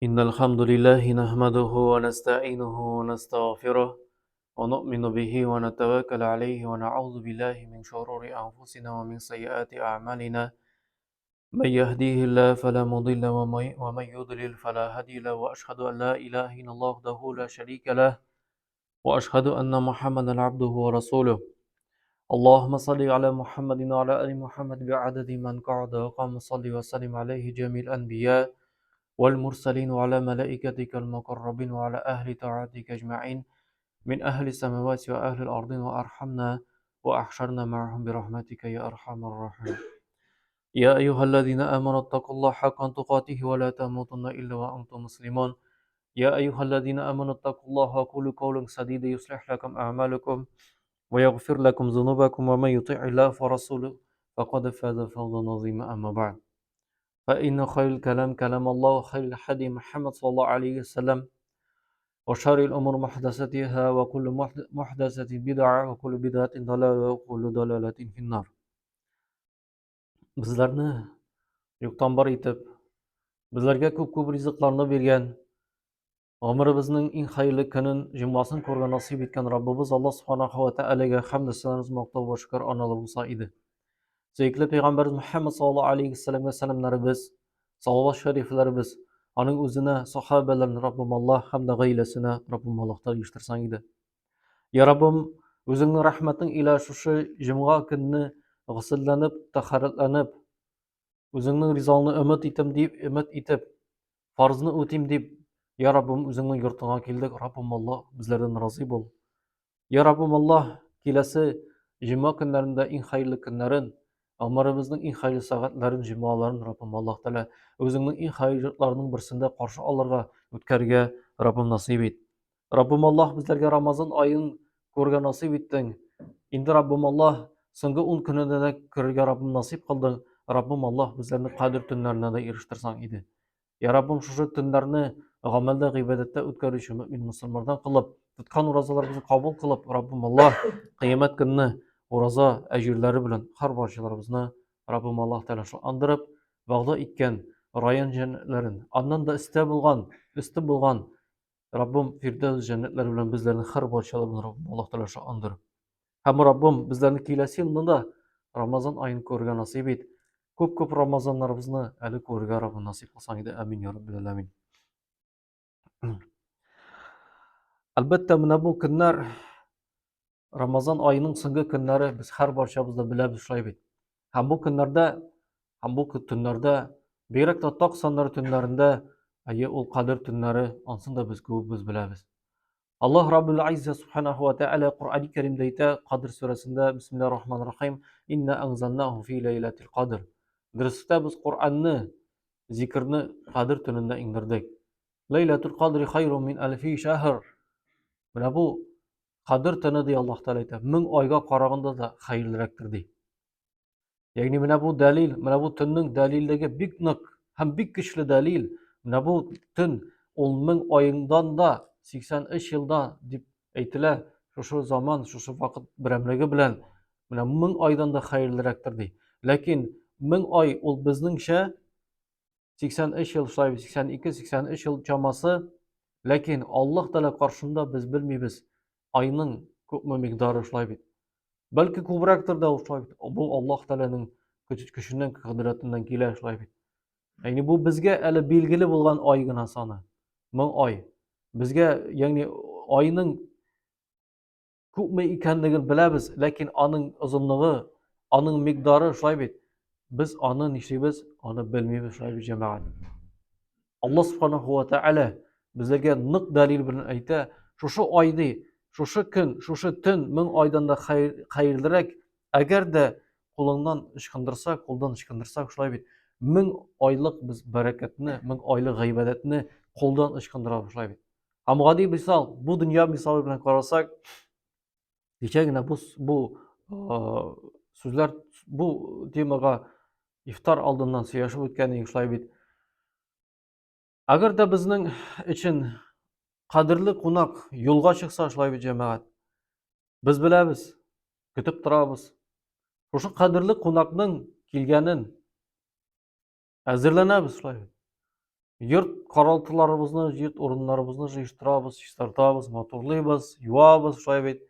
إن الحمد لله نحمده ونستعينه ونستغفره ونؤمن به ونتوكل عليه ونعوذ بالله من شرور أنفسنا ومن سيئات أعمالنا من يهديه الله فلا مضل ومن يضلل فلا هادي له وأشهد أن لا إله إلا الله وحده لا شريك له وأشهد أن محمدا عبده ورسوله اللهم صل على محمد وعلى آل محمد بعدد من قعد وقام صل وسلم عليه جميع الأنبياء والمرسلين وعلى ملائكتك المقربين وعلى أهل طاعتك أجمعين من أهل السماوات وأهل الأرض وأرحمنا وأحشرنا معهم برحمتك يا أرحم الراحمين يا أيها الذين آمنوا اتقوا الله حق تقاته ولا تموتن إلا وأنتم مسلمون يا أيها الذين آمنوا اتقوا الله وقولوا قولا سديدا يصلح لكم أعمالكم ويغفر لكم ذنوبكم ومن يطع الله ورسوله فقد فاز فوزا عظيما أما بعد فإن خير الكلام كلام الله وخير الحديث محمد صلى الله عليه وسلم وشر الأمور محدثاتها وكل محدثة بدعة وكل بدعة ضلالة وكل ضلالة في النار. Bizlarni yo'qdan bor etib, bizlarga ko'p rizqlarni bergan, umrimizning eng xayrli kunin, jumlasini ko'rgan nasib etgan Rabbimiz Alloh subhanahu va taolaga hamd sanamiz, maqtov va shukr onalar bo'lsa edi. Sevgili Peygamberimiz Muhammed sallallahu aleyhi ve sellem'e selamlarımız, salavat şeriflerimiz, onun özüne, sahabelerin Rabbim Allah hamda gaylesine Rabbim Allah'tan yıştırsan idi. Ya Rabbim, özünün rahmetin ila şu cümga gününü gısıllanıp, taharetlenip, özünün rizalını ümit etip, farzını öteyim deyip, Ya Rabbim özünün yurtuna keldik, Rabbim Allah bizlerden razı bol. Ya Rabbim Allah, kilesi cuma günlerinde en hayırlı günlerin, ömrümüzün en hayırlı saatlerin, cumaların Rabbim Allah Teala özünün en hayırlarının birisinde karşı alırga, ötkerge Rabbim nasip et. Rabbim Allah bizlerge Ramazan ayın görge nasip ettin. Indi Rabbim Allah so'nggi 10 kunida da ko'rga Rabbim nasip qilding. Rabbim Allah bizlarni qadr tunlarına da erishtirsan edi. Ya Rabbim şu tunlarni amalda, ibodatda o'tkazishni mu'min musulmonlardan qilib, tutgan ro'zalarimizni qabul qilib, Rabbim Allah qiyomat kunini ro'za ajrlari bilan har barchalarimizni Rabbim Allah Teala andırıp, va'da etgan Rayyan jannatlarin, ondan da isti bo'lgan Rabbim Firdevs jannatlari bilan bizlarni har barchalarimizni Rabbim Allah Teala andırıp. Hem Rabbim bizlerni kelasi yılında Ramazan ayını ko'rgan nasip et. Ko'p Ramazanlarimizni ali ko'rga Rabbim nasip qilsan edi. Amin ya Rabbil alamin. Albatta mana bu kunlar Ramazan ayının so'nggi kunlari biz har barchamizda bilamiz shunday. Ham bu kunlarda, ham bu tunlarda, beyrakda toq sonlari tunlarında ayi ul qadr tunlari ansında biz ko'pimiz bilamiz. Allah Rabbul Izze Subhanahu wa Ta'ala Qur'an-ı Kerim'de Qadr suresinde Bismillahirrahmanirrahim İnna anzalnahu fi leylatil qadr. Dürüstte biz Qur'an'ı, zikrini Qadr tününde indirdik. Leylatul qadri hayrun min alfi shahr. Mana bu Qadr tünü diye Allah Teala aytadi. 1000 oyga qaraganda da hayırlıraktır diye. Yani mana bu dalil, mana bu tünning dalildagi hem big güçlü dalil. Mana bu tün ol 1000 oyingdan da 83 yılda dip aytila, şu zaman, şu vaqt biramligi bilan mana 1000 oydan da hayırlıraktır diye. Lakin 1000 oy ol bizningcha 83 yıl, 82-83 yıl chamasi, lakin Allah Teala qarshında biz bilmaymiz. Ayning ko'pmi miqdori shulay bit. Balki ko'prakdir da shulay bit. Bu Allah Teala'nın kuchidan, qudratidan kelar shulay bit. Yani bu bizga hali belgili bo'lgan oygina soni 1000 oy. Bizga ya'ni oyning ko'pmi ekanligini bilamiz, lakin aning uzunligi, aning miqdori shulay bit. Biz onu nishlaymiz, onu bilmaymiz shulay bit jamoat. Allah Subhanahu wa Ta'ala bizlarga niq dalil bilan ayta, şu oyni, şu kun, şu tun 1000 oydan da hayırlirak agarda qo'ldan ishqindirsak shulay bit. 1000 oylik biz barakatni, 1000 oylik g'aybatni qo'ldan ishqindiramiz shulay bit. Amg'adi misol, bu dunyo misoli bilan qarasak, kechagina bu so'zlar bu temaga iftor oldindan siyashib o'tganing shulay bit. Agarda bizning için qadrli qo'noq yo'lga chiqsa shulay bir jamoat. Biz bilamiz, kutib turamiz. O'sha qadrli qo'noqning kelganin hozirlanamiz shulay. Йорт каралтыларыбызны, йорт урыннарыбызны җыештырабыз, чистартабыз, матурлыйбыз, юабыз, шулай бит,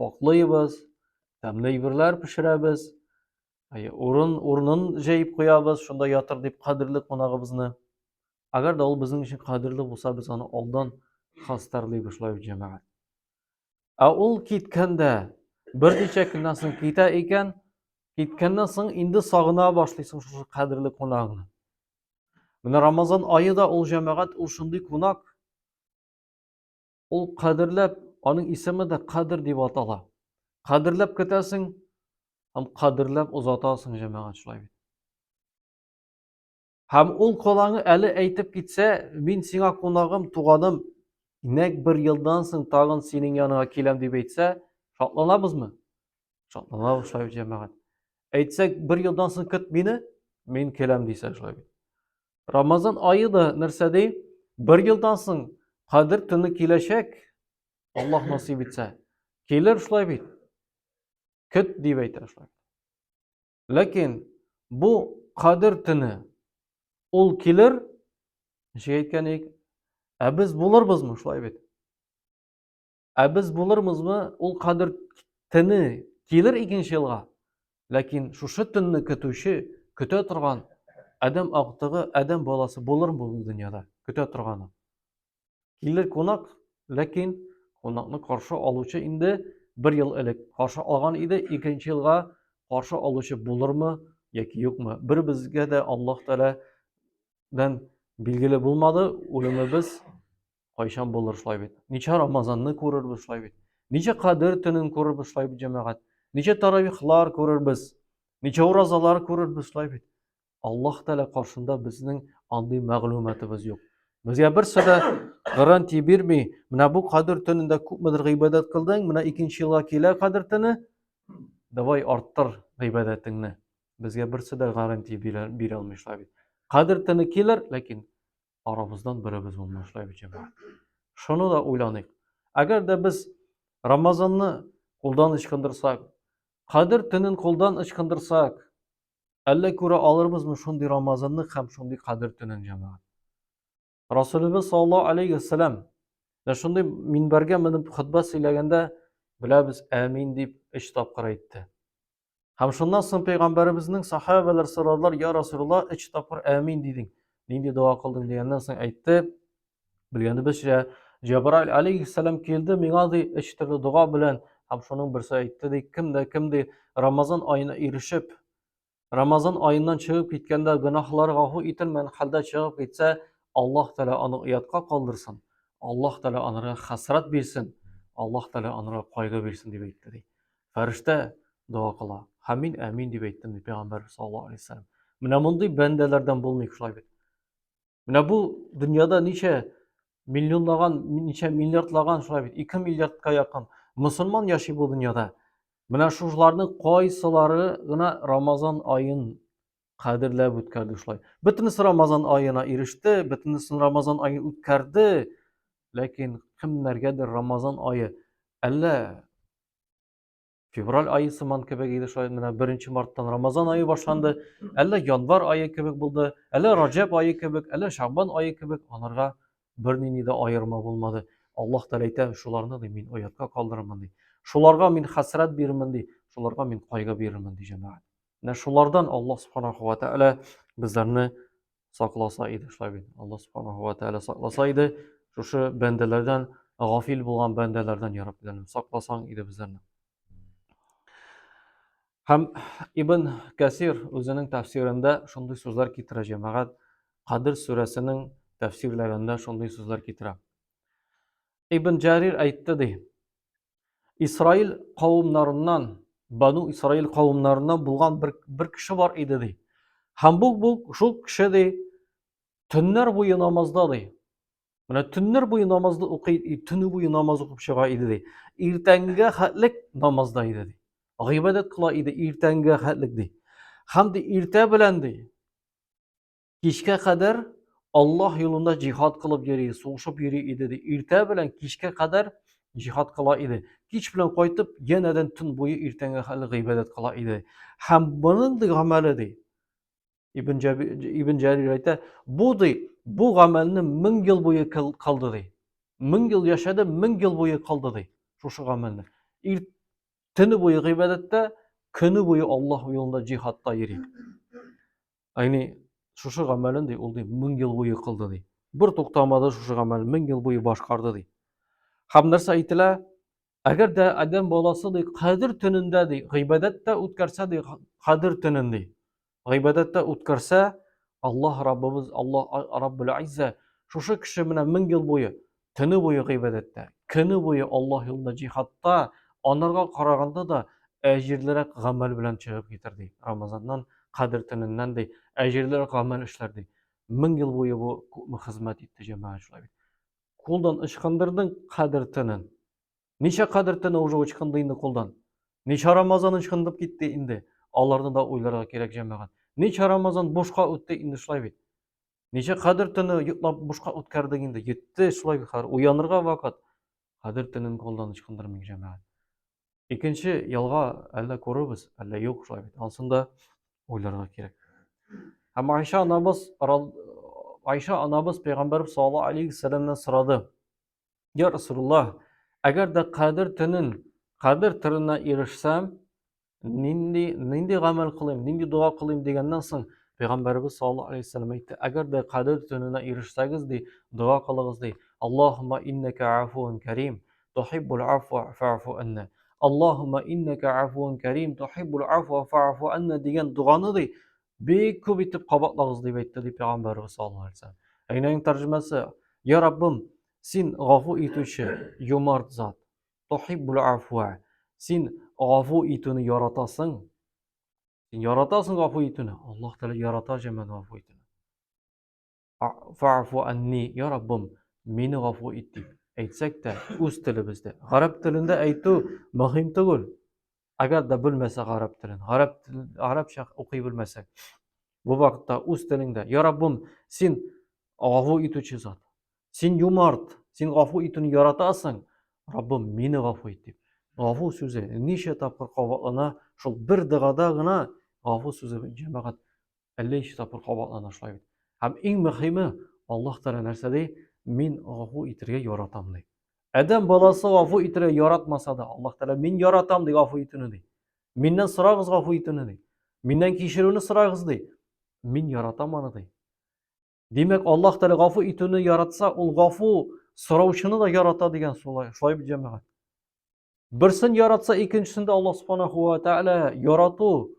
паклыйбыз, тәмле әйберләр пешерәбез, урынын җәеп куябыз, шунда ятыр дип кадерле кунагыбызны. Әгәр дә ул безнең өчен кадерле булса, без аны алдан хәстәрлибез, шулай бит, җәмәгать. Ә ул киткәндә, берничә көннән соң китә икән, киткәннән соң инде сагына башлыйсың шушы кадерле кунагыңны. Менә Рамазан айы да ул җәмәгать, ул шундый кунак, ул кадерләп, аның исеме дә кадер дип атала. Кадерләп көтәсең һәм кадерләп озатасың, җәмәгать, шулай бит. Һәм ул кунагы әле әйтеп китсә, мин сиңа кунагым, туганым, нәкъ бер елдан соң тагын синең яныңа киләм дип әйтсә, шатланабызмы? Шатланабыз, шулай бит, җәмәгать. Әйтсәк, бер елдан соң көт мине, мин киләм дисә, шулай бит. Рамазан айы да нәрсә ди? Бер елдан соң кадер төне киләчәк, Аллаһ насыйп итсә. Килер, шулай бит. Көт дип әйтә, шулай. Ләкин бу кадер төне ул килер, ничек әйткән идек? Ә без булырбызмы, шулай бит? Ә без булырбызмы? Ул кадер төне килер икенче елга. Ләкин шушы төнне көтүче, көтә торган адәм актыгы, адәм баласы булырмы бу дөньяда? Көтә торганы. Килер кунак, ләкин кунакны каршы алучы инде бер ел элек каршы алган иде, икенче елга каршы алучы булырмы яки юкмы? Бер безгә дә Аллаһ Тәгаләдән билгеле булмады, үлемебез кайчан булыр, шулай бит. Ничә Рамазанны күрербез, шулай бит. Ничә кадер төнен күрербез, шулай бит, җәмәгать. Ничә таравихлар күрербез, ничә уразалар күрербез, шулай бит. Аллаһ Тәгалә каршында безнең андый мәгълүматыбыз юк. Безгә берсе дә гарантия бирми, менә бу кадер төнендә күпмедер гыйбадәт кылдың, менә икенче елга килә кадер төне, давай арттыр гыйбадәтеңне. Безгә берсе дә гарантия бирә алмый, шулай бит. Кадер төне килер, ләкин арабыздан беребез булмый, шулай бит, җәмәгать. Шуны да уйланыйк. Әгәр дә без Рамазанны кулдан ычкындырсак, кадер төнен кулдан ычкындырсак, әллә күрә алырбызмы шундый Рамазанны һәм шундый кадер төнен, җәмәгать? Расулыбыз саллаллаһу алейхи ва саллям шундый минбәргә менеп хутба сөйләгәндә, беләбез, әмин дип 3 тапкыр әйтте. Һәм шуннан соң Пәйгамбәребезнең сахабалар сорадылар: "Я Расулулла, 3 тапкыр әмин дидең. Нинди дуа кылдың?" дигәннән соң әйтте. Белгәнебезчә, Җабраил алейхиссалам килде миңа ди 3 төрле дуа белән, һәм шуның берсе әйтте ди, кем ди Рамазан аена ирешеп, Рамазан аеннан чыгып киткәндә гөнаһлары гафу ителмәгән хәлдә чыгып китсә, Аллаһ Тәгалә аны оятка калдырсын. Аллаһ Тәгалә анырга хәсрәт бирсен. Аллаһ Тәгалә анырга кайгы бирсен дип әйтте ди. Фәрештә дуа кыла. Һәм мин әмин дип әйттем ди Пәйгамбәр саллаллаһу алейхи ва саллям. Менә мондый бәндәләрдән булмый, шулай бит. Менә бу дөньяда ничә миллионлаган, ничә миллиардлаган, шулай бит, 2 миллиардка якын мөселман яши бу дөньяда. Менә шуларның кайсылары гына Рамазан аен кадерләп үткәрде, шулай. Бөтенесе Рамазан аена иреште, бөтенесе Рамазан аен үткәрде, ләкин кемнәргәдер Рамазан ае әллә февраль айы сыман кебек иде, шулай менә 1 марттан Рамазан айы башланды, әллә январ айы кебек булды, әллә Раҗаб айы кебек, әллә Шәгъбан айы кебек, анарга бернинди дә аерма булмады. Аллаһ Тәгалә әйтә, шуларны ди мин оятка калдырырмын ди. Шуларга мин хәсрәт бирермен ди, шуларга мин кайгы бирермен ди, җәмәгать. Менә шулардан Аллаһ Субханаһу ва Тәгалә безләрне сакласа иде, шулай бит. Аллаһ Субханаһу ва Тәгалә сакласа иде, шушы бәндәләрдән, гафил булган бәндәләрдән, я Раббеләрем, сакласаң иде безләрне. Һәм Ибн Кәсир үзенең тәфсирендә шундый сүзләр китерә, җәмәгать. Кадер сүрәсенең тәфсирләрендә шундый сүзләр китерә. Ибн Җарир әйтте ди, Исраил кавымнарыннан, Бану Исраил кавымнарыннан булган бер кеше бар иде ди. Һәм бу шул кеше ди, төннәр буе намазда ди. Менә төннәр буе намазды укый, төне буе намаз укып чыга иде ди. Иртәнгә хәтлек намазда иде ди. Гыйбадәт кыла иде иртәнгә хәтлек ди. Һәм ди иртә белән ди, кичкә кадәр Аллаһ юлында җихад кылып йөри, сугышып йөри иде ди. Иртә белән кичкә кадәр җихад кыла иде. Кич белән кайтып, янәдән төн буе иртәнгә хәтлек гыйбадәт кыла иде. Һәм буның ди гамәле ди, Ibn Jarir ayta, bu gamelni 1000 yıl boyu kıldı dey. 1000 yıl yaşadı, 1000 yıl boyu kıldı dey. Şuşu gamelni. Tünü boyu gıybadette, günü boyu Allah yolunda cihatta yeri. Ayni şuşu gamelin dey, ol dey 1000 yıl boyu kıldı dey. Bir toktamadı şuşu gamel 1000 yıl boyu başkardı dey. Ham narsa aytila, agar da adam bolası dey Kadir tününde dey, gıybadette utkarsa dey Kadir tününde. Gıybadette utkarsa Allah Rabbimiz, Allah Rabbul İzze şuşu kişi bilen 1000 yıl boyu, tünü boyu gıybadette, günü boyu Allah yolunda cihatta, onlarga qaraganda da ejirlerek gamel bilen çıkıp getirdi. Ramazandan, Kadir tününden dey, ejirlerek gamel işlerdi. 1000 yıl boyu bu hizmet etti cemaat şulay. Kuldan ışkandırdın Kadir tünün. Neçe Kadir tünü уже ışkındı indi kuldan. Neçe Ramazan ışkındıp gitti indi. Аларны да уйларга керек җәмәгать. Ничә Рамазан бушка үтте инде шулай бит. Ничә Кадер төне йоклап бушка үткәрдек инде. Йетте шулай бит. Уянырга вакыт. Кадер төнен колдан ычкындырмыйк җәмәгать. Икенче ялга әллә күрәбез, әллә юк шулай бит. Ансын да уйларга кирәк. Һәм Айша анабыз Пәйгамбәрбез саллаллаһу алейхи ва сәлламнан сорады. Я Расулуллаһ, әгәр дә Кадер төнен, Кадер төренә ирешсәм, nindi gamel kılayım, nindi dua kılayım degenden soň Peygamberimiz sallallahu aleyhi ve sellem aytdy, agar da Kadir tününe erişsäňiz di, dua kılyňyz di. Allahumma inneke afuvun kerim, tuhibbul afwa fa'fu anna. Allahumma inneke afuvun kerim, tuhibbul afwa fa'fu anna degen duany di. Bek köp etip kabatlagyz diýip aýtdy di Peygamberimiz sallallahu aleyhi ve sellem. Eýneň terjemesi, ya Rabbim, sen gafu etüçi, yumart zat, tuhibbul afwa. Sen gafu etüni yaratasın. Sen yaratasın gafu etüni. Allah Teala yaratar cemen gafu etüni. Fa'fu anni ya Rabbim meni gafu et dip aytsak da öz tilibizde. Arap tilinde aytu muhim tugul. Agar da bilmesek Arap tilini, Arapça okuy bilmesek. Bu wagtda öz tilinde ya Rabbim sen gafu etüçi zat. Sen yumart, sen gafu etüni yaratasın. Rabbim meni gafu et dip. Gafu sözü neçe tapkır kabatlana, şol bir dygada gına gafu sözü cemaat 50 tapkır kabatlana şulay bit. Hem iň muhimi Allah Teala närsedi? Men gafu etirge yaratam diýip. Adam balası gafu etirge yaratmasa da Allah Teala men yaratam diýip gafu etini diýip. Menden soragyz gafu etini diýip. Menden keşirүүnü soragyz diýip. Men yaratam any diýip. Demek Allah Teala gafu etini yaratsa, ol gafu sorawçyny da yarata digen şulay bir cemaat. Birsin yaratsa ikincisinde Allah subhanahu wa ta'ala yaratu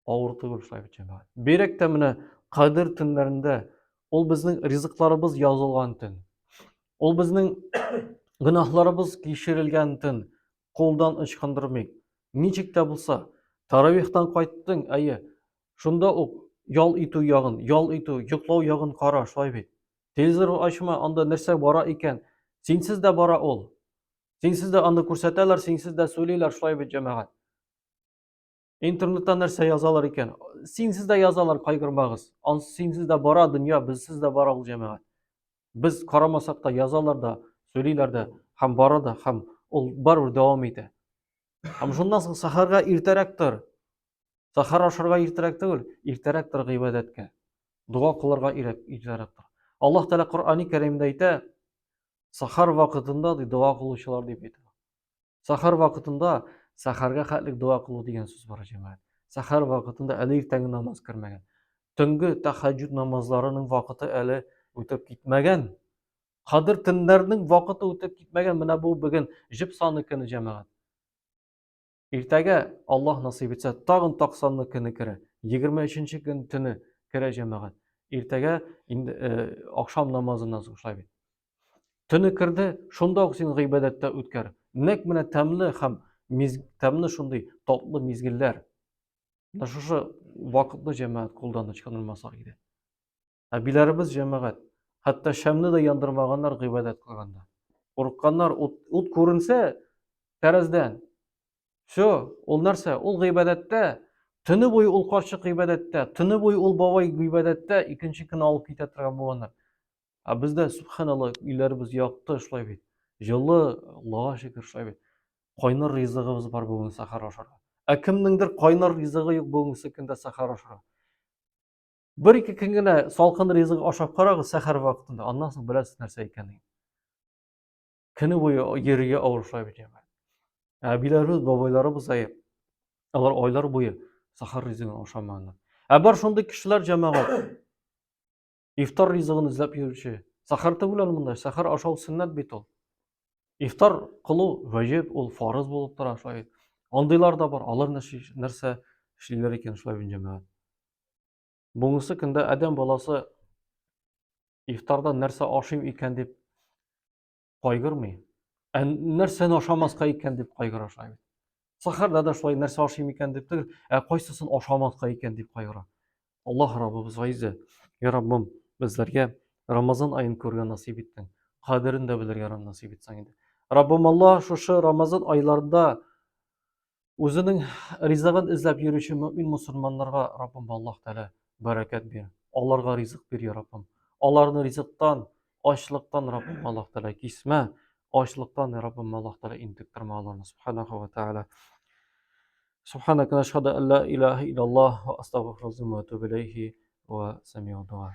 ağırtı görüşler cemaat. Berek de mine Kadir tünlerinde ol bizning riziklarımız yazılgan tün. Ol bizning günahlarımız keşirilgen tün. Koldan ışkındırmayk. Niçik de bulsa taravihtan kayttın ayı. Şunda o yal itu yağın, yuklaw yağın kara şulay bit. Televizor açma anda nerse bara iken sensiz de bara ol. Sensiz de anda көрсәтәләр, sensiz de söyleyler şulay bit cemaat. İnternetden nerse yazalar iken, sensiz de yazalar kaygırmağız. Sensiz de bara dünya, bizsiz de bara ol cemaat. Biz karamasak da yazalar da, söyleyler de, hem bara da, hem ol barır devam ete. Hem şundan soň saharga irterektir. Sahar aşırga irterektir, irterektir gıybadetke. Dua kılarga irterektir. Allah Teala Kur'an-ı Kerim'de ayta, sahar vakitinde dua kıluşular deyip aytdy. Sahar vakitinde saharga hatlik dua kılı diyen söz var cemaat. Sahar vakitinde eli irtängi namaz kirmegen. Tüngü tahajjud namazlarının vakiti eli ötüp gitmegen. Kadir tünlerinin vakiti ötüp gitmegen. Mine bu bugün jip sanykini cemaat. Irtege Allah nasip etse tagın 90 kini kire. 23-nji gün tünü kire cemaat. Irtege akşam namazından soň şulay bit. Tünü kirdi, şunda sen gıybadette ötker. Nek mine temli hem temli şunday tatlı mizgiller. Şuşu vakitli cemaat kuldan ışkınılmasak ide. Bilerimiz cemaat. Hatta şemni de yandırmaganlar gıybadet kılganda. Korkkanlar ot көрünse terazden. Şu, ol narsa, ol gıybadette, tünü boyu ol karşı gıybadette, tünü boyu ol babay gıybadette, ikinci gün alıp gitettirgen bolanlar. Bizde subhanallah illerimiz yaktı şulay bit. Жылы Allah'a şükür şulay bit. Qaynar rizigimiz bar bugün sahar aşarga. Kimningdir qaynar rizigi yok bugünkü günde sahar aşarga. Bir-ikki kun gina salqin rizq ashab qarag'iz sahar vaqtida. Ondan so'ng bilasiz narsa ekanligini. Kuni bo'yi yeriga og'irlashib yuraman. Bilarimiz, boboylarimiz ular oylar bo'yi sahar rizqini oshamadilar. Bar shunday kishilar jamoat iftor rizqini izlab yuruvchi. Saharda bo'ladi bunday. Sahar oshov sunnat bit ol. İftar qılıu vacib, ol farz bo'lib turadi shoyat. Ondaylar da bor. Alар narsa ishlaylar ekan shular jamoat. Bunisi kunda adam bolasi iftorda narsa oshim ekan deb qayg'urmay. Narsani oshamasqa ekan deb qayg'uradi. Saharda da shular narsa oshim ekan deb tur, qaysisin oshamasqa ekan deb qayg'uradi. Alloh Rabbimiz ayzi. Ya Rabbim bizlarga Ramazon oyini ko'rgan nasib etding. Qadrini da bilirga nasib etsang edi. Rabbim Allah şu Ramazan aylarında o'zining rizqini izlab yuruvchi mo'min musulmonlarga Rabbim Alloh taolo barakat ber. Ularga rizq ber ya Rabbim. Ularni rizqdan, ochliqdan Rabbim Alloh taolo kesma. Ochliqdan Rabbim Alloh taolo intiktirma ularni subhanahu va taolo. Subhanaka nashhadu an la ilaha illalloh va astag'firullahi va atubu ilayhi va sami'u duo.